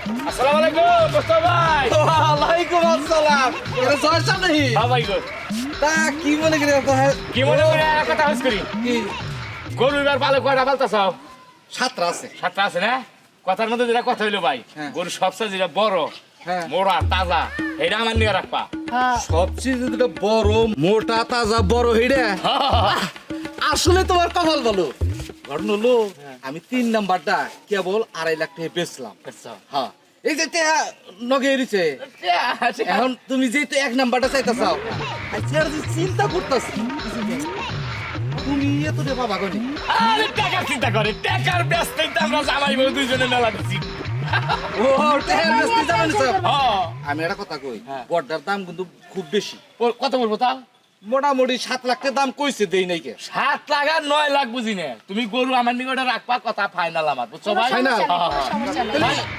আসসালামু আলাইকুম মোস্তফা ভাই। ওয়ালাইকুম আসসালাম। এটা জয়সা নাহি? হ্যাঁ ভাই গো। তা কি মনে করে কি মনে করে এক কথা হস করি? কি গরু এবার পালে কয়টা পালতাছাও? সাতটা আছে? সাতটা আছে না? কথার মধ্যে যেটা কথা হইলো ভাই, হ্যাঁ। গরু সবচেয়ে যেটা বড়, হ্যাঁ। মোড়া তাজা, এটা আমার নিয়ে রাখবা। সবচেয়ে যেটা বড় মোটা তাজা বড় হিড়ে আসলে তোমার কপাল ভালো। ঘটনা হলো আমি 3 নাম্বারটা কেবল 2.5 লাখ টাকা বেচলাম। হ্যাঁ এই যে নগে এরিছে এখন তুমি যেহেতু 1 নাম্বারটা চাইতেছাও আচ্ছা আর যে চিন্তা করতেছি তুমি এত রে বাবা গনি আরে টাকার চিন্তা করে, টাকার ব্যস্তেই তো আমরা জামাই বউ দুইজনে মেলা দিছি। ও টাকার ব্যস্ত যাবেন স্যার। হ্যাঁ। আমি একটা কথা কই হ্যাঁ। বড়টার দাম কিন্তু খুব বেশি, কত বলবো তা? মোটামুটি 7 লাখ টাকা দাম কইছে দেই নাই কে। 7 লাখ আর 9 লাখ বুঝি না, তুমি গরু আমার নিকটে রাখবা, কথা ফাইনাল আমার, বুঝছো ভাই? Final?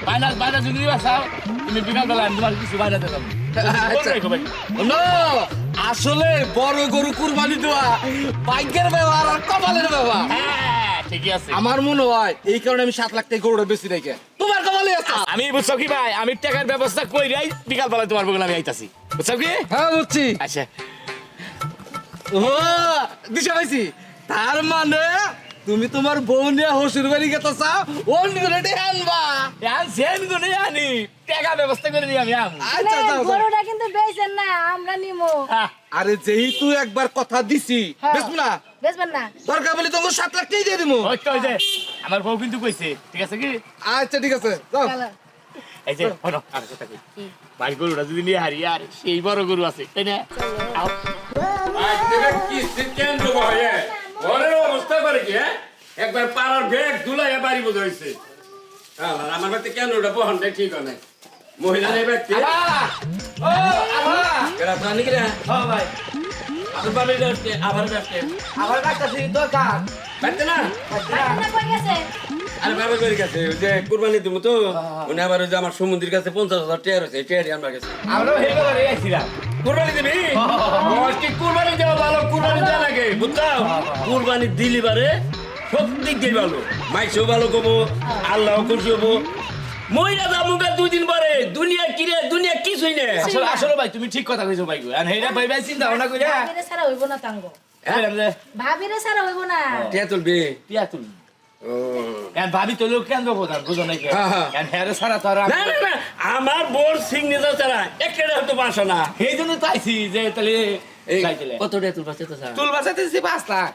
ফাইনাল ফাইনাল যদি বাসাও তুমি বিকাল বেলা আমি তোমার কিছু বাইরে দেবো। আচ্ছা। No, আসলে বড় গরু কুরবানি দেওয়া ভাগ্যের ব্যাপার আর কপালের ব্যাপার। হ্যাঁ ঠিকই আছে। আমার মনে হয় এই কারণে আমি 7 লাখ টাকা গরুটা বেশি রেখে তোমার কপালে আছে। আমি বুঝছো কি ভাই, আমি টাকার ব্যবস্থা কইরাই বিকাল বেলা তোমার বগলে আমি আইতাছি, বুঝছো কি? হ্যাঁ বুঝছি। আচ্ছা ও দিশা পাইছি, তার মানে তুমি তোমার বউ নিয়ে হসুর বাড়ি গেতে চাও অন্য রেটে আনবা। এখন সেন গুনে আনি টাকা ব্যবস্থা করে দিই আমি আম। আচ্ছা যাও যাও। গরুটা কিন্তু বেচেন না, আমরা নিমু। আরে যেহেতু একবার কথা দিছি হ্যাঁ। বেশ না বেচবেন না? দরকার বলে তোমাকে 7 লাখ টাকা দিয়ে দিবো। ওই তো ওই যে আমার বউ কিন্তু কইছে, ঠিক আছে কি? আচ্ছা ঠিক আছে যাও। চলো। এই যে হলো আর কথা কই, ভাই গরুটা যদি নিয়ে হারি আর সেই বড় গরু আছে তাই না? আও। একবার পাড়ার ব্যাগ দুলাইয়া বাড়ি বোঝাইছে। আমার বাড়িতে কেন ওটা বহন দেয় ঠিক হয় মহিলা নেবে কে এরা জানি কি রে হ্যাঁ ভাই, আমার বাড়ির ব্যস্তে আবার ব্যস্তে আমার কাছে দরকার। পারতে না বাচ্চাটা কই গেছে? আরে বাবার বাড়ির কাছে ওই যে কুরবানি দিব তো উনি আবার ওই যে আমার সমুদ্রের কাছে 50,000 টাকা আছে টাকা দিয়ে আমার কাছে আমরাও হেই করে আইছিলাম। কুরবানি দিবি বস কি কুরবানি দেওয়া ভালো কুরবানি দেওয়া লাগে বুঝছো কুরবানি দিলি বারে সব দিক দিয়ে ভালো মাইসও ভালো কবো আল্লাহ খুশি হবো মহিলা দামুকা 2 দিন পরে দুনিয়া কিরে দুনিয়া কিছুই না আসলে আসলে ভাই তুমি ঠিক কথা কইছো ভাই গো। আর হেইরা ভাই ভাই চিন্তা ভাবনা কইরা ভাবিরে ছাড়া হইব না তাঙ্গ। বললাম যে ভাবিরে ছাড়া হইব না। টিয়া তুলবি টিয়া তুল। ও কেন ভাবি তো লোক কেন্দ্র প্রধান বুঝো নাকি? হ্যাঁ, হ্যাঁ। কেন হেরে ছাড়া তো আর না না না আমার বোর সিগনেচার ছাড়া একটা হয়তো বাসা না সেই জন্য তো আইছি যে তাহলে এই চাইছিলে কত টাকা তুলবা চাইতে তুল বাঁচাতেছি 5 লাখ।